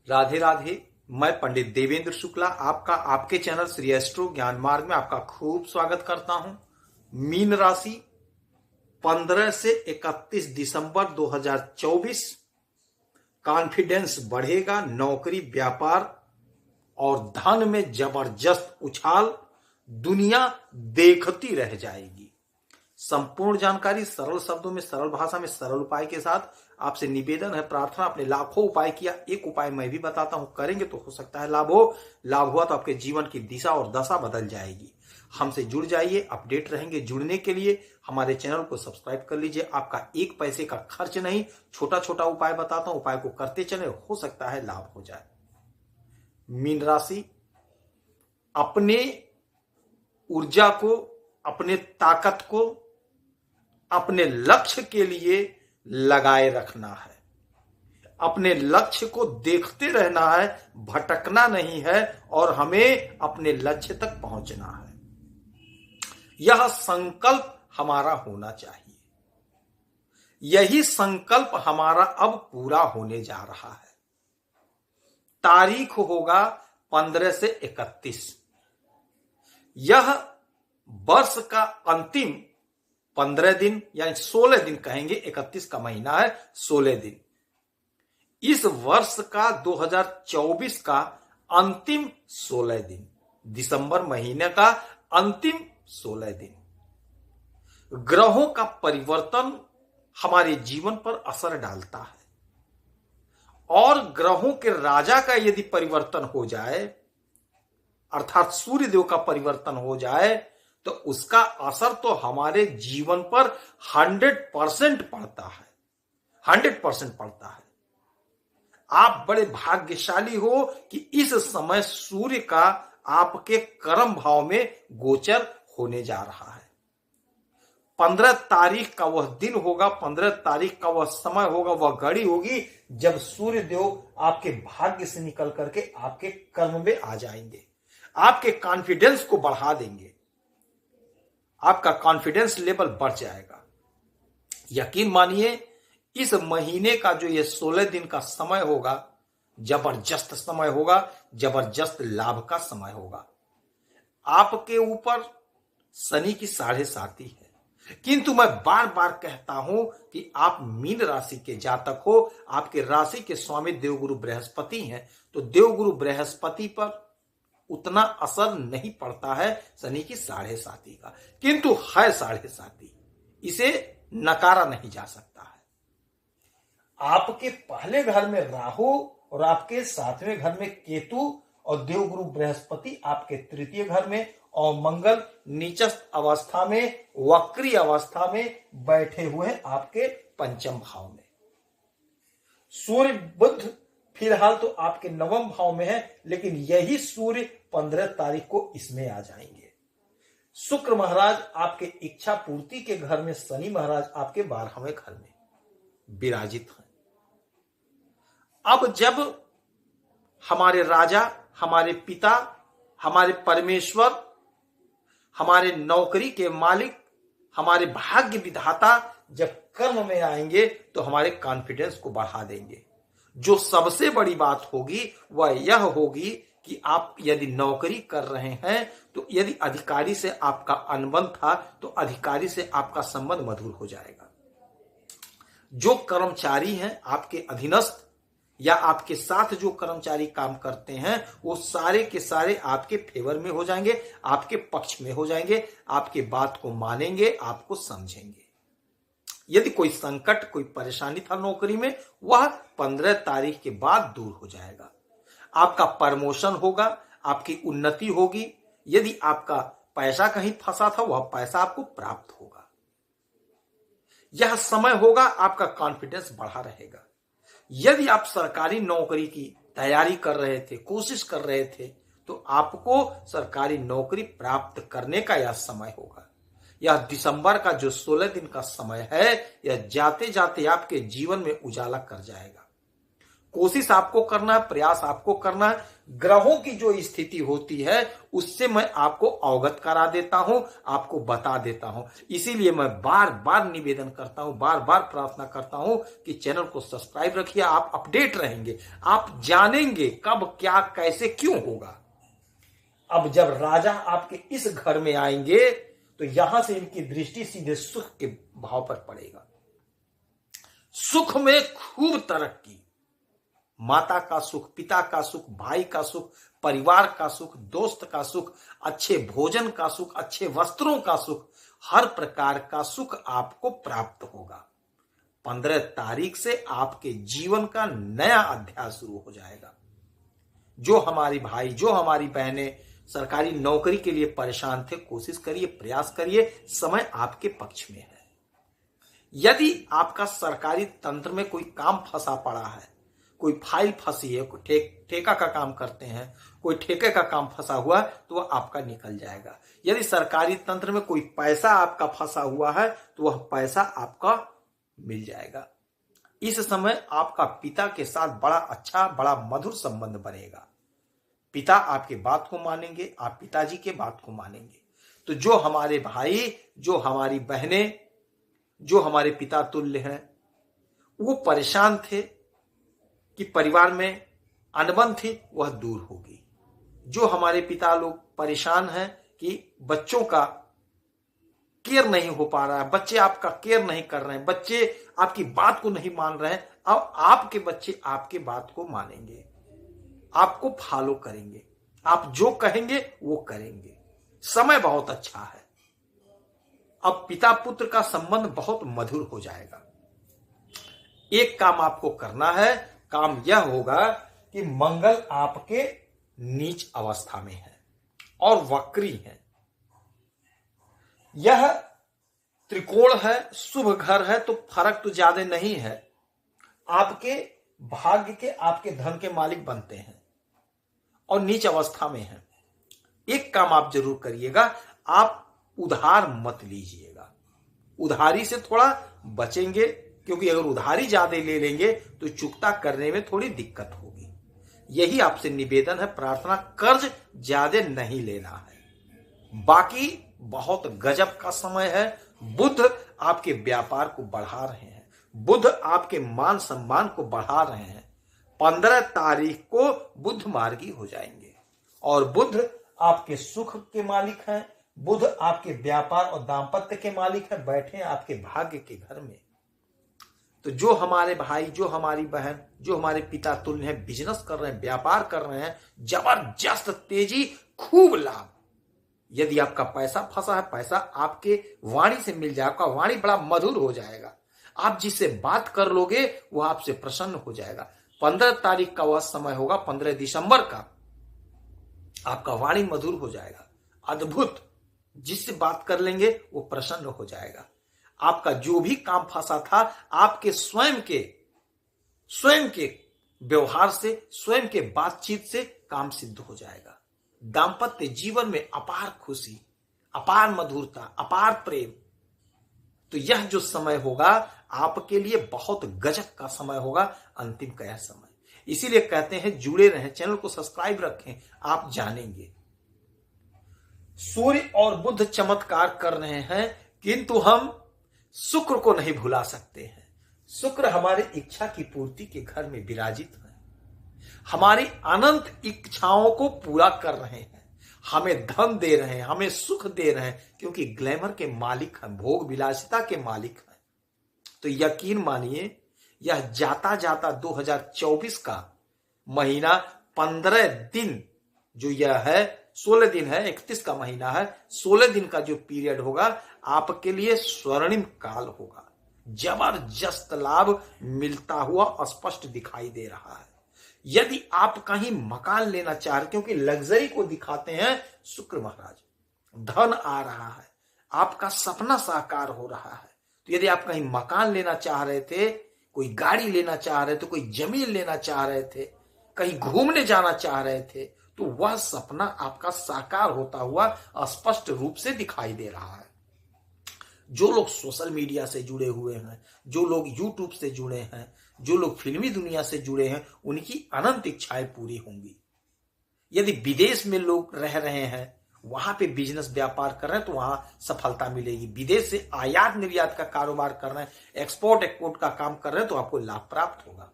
राधे राधे। मैं पंडित देवेंद्र शुक्ला आपका आपके चैनल श्री एस्ट्रो ज्ञान मार्ग में आपका खूब स्वागत करता हूं। मीन राशि 15 से 31 दिसंबर 2024 कॉन्फिडेंस बढ़ेगा, नौकरी व्यापार और धन में जबरदस्त उछाल दुनिया देखती रह जाएगी। संपूर्ण जानकारी सरल शब्दों में, सरल भाषा में, सरल उपाय के साथ आपसे निवेदन है, प्रार्थना। आपने लाखों उपाय किया, एक उपाय मैं भी बताता हूं, करेंगे तो हो सकता है लाभ हो। लाभ हुआ तो आपके जीवन की दिशा और दशा बदल जाएगी। हमसे जुड़ जाइए, अपडेट रहेंगे। जुड़ने के लिए हमारे चैनल को सब्सक्राइब कर लीजिए। आपका एक पैसे का खर्च नहीं, छोटा छोटा उपाय बताता हूं, उपाय को करते चले, हो सकता है लाभ हो जाए। मीन राशि, अपने ऊर्जा को, अपने ताकत को अपने लक्ष्य के लिए लगाए रखना है। अपने लक्ष्य को देखते रहना है, भटकना नहीं है और हमें अपने लक्ष्य तक पहुंचना है। यह संकल्प हमारा होना चाहिए। यही संकल्प हमारा अब पूरा होने जा रहा है। तारीख होगा 15 से 31। यह वर्ष का अंतिम 15 दिन यानी 16 दिन कहेंगे, 31 का महीना है, 16 दिन। इस वर्ष का 2024 का अंतिम 16 दिन, दिसंबर महीने का अंतिम 16 दिन। ग्रहों का परिवर्तन हमारे जीवन पर असर डालता है और ग्रहों के राजा का यदि परिवर्तन हो जाए, अर्थात सूर्य देव का परिवर्तन हो जाए, तो उसका असर तो हमारे जीवन पर 100% पड़ता है। 100% पड़ता है। आप बड़े भाग्यशाली हो कि इस समय सूर्य का आपके कर्म भाव में गोचर होने जा रहा है। 15 तारीख का वह दिन होगा, 15 तारीख का वह समय होगा, वह घड़ी होगी जब सूर्य देव आपके भाग्य से निकल करके आपके कर्म में आ जाएंगे, आपके कॉन्फिडेंस को बढ़ा देंगे, आपका कॉन्फिडेंस लेवल बढ़ जाएगा। यकीन मानिए, इस महीने का जो ये 16 दिन का समय होगा, जबरदस्त समय होगा, जबरदस्त लाभ का समय होगा। आपके ऊपर शनि की 7.5 है, किंतु मैं बार बार कहता हूं कि आप मीन राशि के जातक हो, आपके राशि के स्वामी देवगुरु बृहस्पति हैं, तो देवगुरु बृहस्पति पर उतना असर नहीं पड़ता है शनि की 7.5 का, किंतु है 7.5, इसे नकारा नहीं जा सकता है। आपके पहले घर में राहु और आपके 7वें घर में केतु और देवगुरु बृहस्पति आपके 3य घर में और मंगल नीचस्थ अवस्था में, वक्री अवस्था में बैठे हुए हैं आपके 5म भाव में। सूर्य बुध फिलहाल तो आपके 9वें भाव में है, लेकिन यही सूर्य 15 तारीख को इसमें आ जाएंगे। शुक्र महाराज आपके इच्छा पूर्ति के घर में, शनि महाराज आपके 12वें घर में विराजित हैं। अब जब हमारे राजा, हमारे पिता, हमारे परमेश्वर, हमारे नौकरी के मालिक, हमारे भाग्य विधाता जब कर्म में आएंगे तो हमारे कॉन्फिडेंस को बढ़ा देंगे। जो सबसे बड़ी बात होगी वह यह होगी कि आप यदि नौकरी कर रहे हैं तो यदि अधिकारी से आपका अनुबंध था तो अधिकारी से आपका संबंध मधुर हो जाएगा। जो कर्मचारी हैं आपके अधीनस्थ या आपके साथ जो कर्मचारी काम करते हैं, वो सारे के सारे आपके फेवर में हो जाएंगे, आपके पक्ष में हो जाएंगे, आपके बात को मानेंगे, आपको समझेंगे। यदि कोई संकट, कोई परेशानी था नौकरी में, वह 15 तारीख के बाद दूर हो जाएगा। आपका प्रमोशन होगा, आपकी उन्नति होगी। यदि आपका पैसा कहीं फंसा था, वह पैसा आपको प्राप्त होगा। यह समय होगा, आपका कॉन्फिडेंस बढ़ा रहेगा। यदि आप सरकारी नौकरी की तैयारी कर रहे थे, कोशिश कर रहे थे, तो आपको सरकारी नौकरी प्राप्त करने का यह समय होगा। यह दिसंबर का जो 16 दिन का समय है, यह जाते जाते आपके जीवन में उजाला कर जाएगा। कोशिश आपको करना है, प्रयास आपको करना है। ग्रहों की जो स्थिति होती है उससे मैं आपको अवगत करा देता हूं, आपको बता देता हूं। इसीलिए मैं बार बार निवेदन करता हूं, बार बार प्रार्थना करता हूं कि चैनल को सब्सक्राइब रखिए। आप अपडेट रहेंगे, आप जानेंगे कब क्या कैसे क्यों होगा। अब जब राजा आपके इस घर में आएंगे तो यहां से इनकी दृष्टि सीधे सुख के भाव पर पड़ेगा। सुख में खूब तरक्की, माता का सुख, पिता का सुख, भाई का सुख, परिवार का सुख, दोस्त का सुख, अच्छे भोजन का सुख, अच्छे वस्त्रों का सुख, हर प्रकार का सुख आपको प्राप्त होगा। 15 तारीख से आपके जीवन का नया अध्याय शुरू हो जाएगा। जो हमारी भाई, जो हमारी बहनें सरकारी नौकरी के लिए परेशान थे, कोशिश करिए, प्रयास करिए, समय आपके पक्ष में है। यदि आपका सरकारी तंत्र में कोई काम फंसा पड़ा है, कोई फाइल फंसी है, कोई ठेका का काम करते हैं, कोई ठेके का काम फंसा हुआ है, तो वह आपका निकल जाएगा। यदि सरकारी तंत्र में कोई पैसा आपका फंसा हुआ है तो वह पैसा आपका मिल जाएगा। इस समय आपका पिता के साथ बड़ा अच्छा, बड़ा मधुर संबंध बनेगा। पिता आपके बात को मानेंगे, आप पिताजी के बात को मानेंगे। तो जो हमारे भाई, जो हमारी बहनें, जो हमारे पिता तुल्य हैं, वो परेशान थे कि परिवार में अनबन थी, वह दूर होगी। जो हमारे पिता लोग परेशान हैं कि बच्चों का केयर नहीं हो पा रहा है, बच्चे आपका केयर नहीं कर रहे हैं, बच्चे आपकी बात को नहीं मान रहे हैं, अब आपके बच्चे आपके बात को मानेंगे, आपको फॉलो करेंगे, आप जो कहेंगे वो करेंगे। समय बहुत अच्छा है। अब पिता पुत्र का संबंध बहुत मधुर हो जाएगा। एक काम आपको करना है, काम यह होगा कि मंगल आपके नीच अवस्था में है और वक्री है। यह त्रिकोण है, शुभ घर है, तो फर्क तो ज्यादा नहीं है। आपके भाग्य के, आपके धन के मालिक बनते हैं और नीच अवस्था में है। एक काम आप जरूर करिएगा, आप उधार मत लीजिएगा। उधारी से थोड़ा बचेंगे, क्योंकि अगर उधारी ज्यादा ले लेंगे तो चुकता करने में थोड़ी दिक्कत होगी। यही आपसे निवेदन है, प्रार्थना। कर्ज ज्यादा नहीं लेना है। बाकी बहुत गजब का समय है। बुध आपके व्यापार को बढ़ा रहे हैं, बुध आपके मान सम्मान को बढ़ा रहे हैं। 15 तारीख को बुध मार्गी हो जाएंगे और बुध आपके सुख के मालिक हैं, बुध आपके व्यापार और दाम्पत्य के मालिक हैं, बैठे आपके भाग्य के घर में। तो जो हमारे भाई, जो हमारी बहन, जो हमारे पिता तुल्य हैं, बिजनेस कर रहे हैं, व्यापार कर रहे हैं, जबरदस्त तेजी, खूब लाभ। यदि आपका पैसा फंसा है, पैसा आपके वाणी से मिल जाएगा, वाणी बड़ा मधुर हो जाएगा। आप जिससे बात कर लोगे वो आपसे प्रसन्न हो जाएगा। 15 तारीख का वह समय होगा, 15 दिसंबर का, आपका वाणी मधुर हो जाएगा, अद्भुत। जिससे बात कर लेंगे वो प्रसन्न हो जाएगा। आपका जो भी काम फंसा था, आपके स्वयं के व्यवहार से, स्वयं के बातचीत से काम सिद्ध हो जाएगा। दाम्पत्य जीवन में अपार खुशी, अपार मधुरता, अपार प्रेम। तो यह जो समय होगा आपके लिए बहुत गजब का समय होगा, अंतिम का यह समय। इसीलिए कहते हैं जुड़े रहें, चैनल को सब्सक्राइब रखें, आप जानेंगे। सूर्य और बुध चमत्कार कर रहे हैं, किंतु हम शुक्र को नहीं भुला सकते हैं। शुक्र हमारी इच्छा की पूर्ति के घर में विराजित है, हमारी अनंत इच्छाओं को पूरा कर रहे हैं, हमें धन दे रहे हैं, हमें सुख दे रहे हैं, क्योंकि ग्लैमर के मालिक हैं, भोग विलासिता के मालिक हैं। तो यकीन मानिए, यह जाता जाता 2024 का महीना 15 दिन, जो यह है 16 दिन है, 31 का महीना है, 16 दिन का जो पीरियड होगा आपके लिए स्वर्णिम काल होगा। जबरदस्त लाभ मिलता हुआ स्पष्ट दिखाई दे रहा है। यदि आप कहीं मकान लेना चाह रहे, क्योंकि लग्जरी को दिखाते हैं शुक्र महाराज, धन आ रहा है, आपका सपना साकार हो रहा है। तो यदि आप कहीं मकान लेना चाह रहे थे, कोई गाड़ी लेना चाह रहे थे, कोई जमीन लेना चाह रहे थे, कहीं घूमने जाना चाह रहे थे, तो वह सपना आपका साकार होता हुआ स्पष्ट रूप से दिखाई दे रहा है। जो लोग सोशल मीडिया से जुड़े हुए हैं, जो लोग यूट्यूब से जुड़े हैं, जो लोग फिल्मी दुनिया से जुड़े हैं उनकी अनंत इच्छाएं पूरी होंगी। यदि विदेश में लोग रह रहे हैं, वहां पे बिजनेस व्यापार कर रहे हैं, तो वहां सफलता मिलेगी। विदेश से आयात निर्यात का कारोबार कर रहे हैं, एक्सपोर्ट एक्सपोर्ट का काम कर रहे हैं, तो आपको लाभ प्राप्त होगा।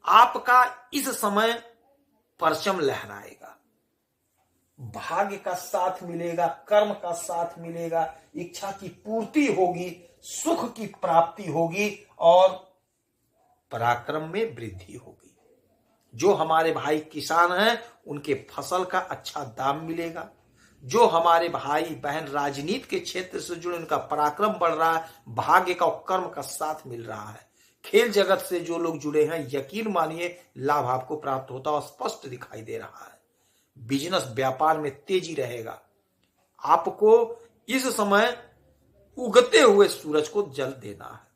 आपका इस समय परचम लहराएगा, भाग्य का साथ मिलेगा, कर्म का साथ मिलेगा, इच्छा की पूर्ति होगी, सुख की प्राप्ति होगी और पराक्रम में वृद्धि होगी। जो हमारे भाई किसान हैं उनके फसल का अच्छा दाम मिलेगा। जो हमारे भाई बहन राजनीति के क्षेत्र से जुड़े उनका पराक्रम बढ़ रहा है, भाग्य का और कर्म का साथ मिल रहा है। खेल जगत से जो लोग जुड़े हैं, यकीन मानिए लाभ आपको प्राप्त होता और स्पष्ट दिखाई दे रहा है। बिजनेस व्यापार में तेजी रहेगा। आपको इस समय उगते हुए सूरज को जल देना है।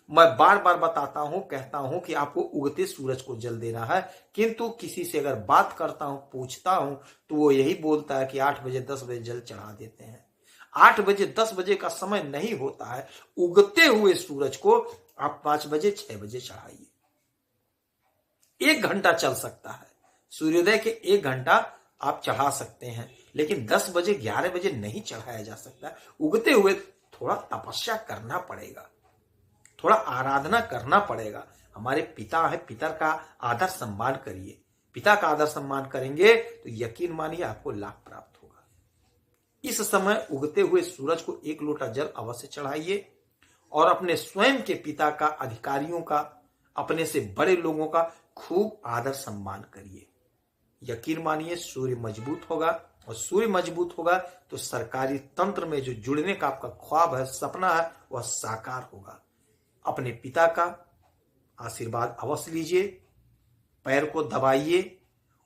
मैं बार बार बताता हूं, कहता हूं कि आपको उगते सूरज को जल देना है, किंतु किसी से अगर बात करता हूं, पूछता हूं, तो वो यही बोलता है कि 8 बजे 10 बजे जल चढ़ा देते हैं। 8 बजे 10 बजे का समय नहीं होता है। उगते हुए सूरज को आप 5 बजे 6 बजे चढ़ाइए। 1 घंटा चल सकता है, सूर्योदय के 1 घंटा आप चढ़ा सकते हैं, लेकिन 10 बजे 11 बजे नहीं चढ़ाया जा सकता। उगते हुए थोड़ा तपस्या करना पड़ेगा, थोड़ा आराधना करना पड़ेगा। हमारे पिता है, पिता का आदर सम्मान करिए। पिता का आदर सम्मान करेंगे तो यकीन मानिए आपको लाभ प्राप्त होगा। इस समय उगते हुए सूरज को 1 लोटा जल अवश्य चढ़ाइए और अपने स्वयं के पिता का, अधिकारियों का, अपने से बड़े लोगों का खूब आदर सम्मान करिए। यकीन मानिए सूर्य मजबूत होगा, और सूर्य मजबूत होगा तो सरकारी तंत्र में जो जुड़ने का आपका ख्वाब है, सपना है, वह साकार होगा। अपने पिता का आशीर्वाद अवश्य लीजिए, पैर को दबाइए,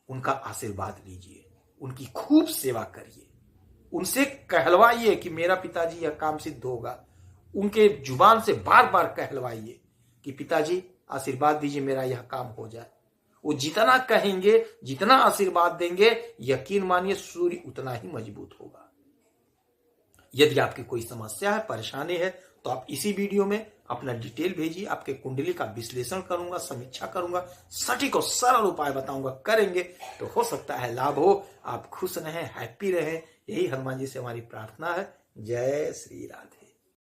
उनका आशीर्वाद लीजिए, उनकी खूब सेवा करिए, उनसे कहलवाइए कि मेरा पिताजी यह काम सिद्ध होगा। उनके जुबान से बार बार कहलवाइए कि पिताजी आशीर्वाद दीजिए, मेरा यह काम हो जाए। वो जितना कहेंगे, जितना आशीर्वाद देंगे, यकीन मानिए सूर्य उतना ही मजबूत होगा। यदि आपकी कोई समस्या है, परेशानी है, तो आप इसी वीडियो में अपना डिटेल भेजिए। आपके कुंडली का विश्लेषण करूंगा, समीक्षा करूंगा, सटीक और सरल उपाय बताऊंगा। करेंगे तो हो सकता है लाभ हो। आप खुश रहें, हैप्पी रहें, यही हनुमान जी से हमारी प्रार्थना है। जय श्री राधे।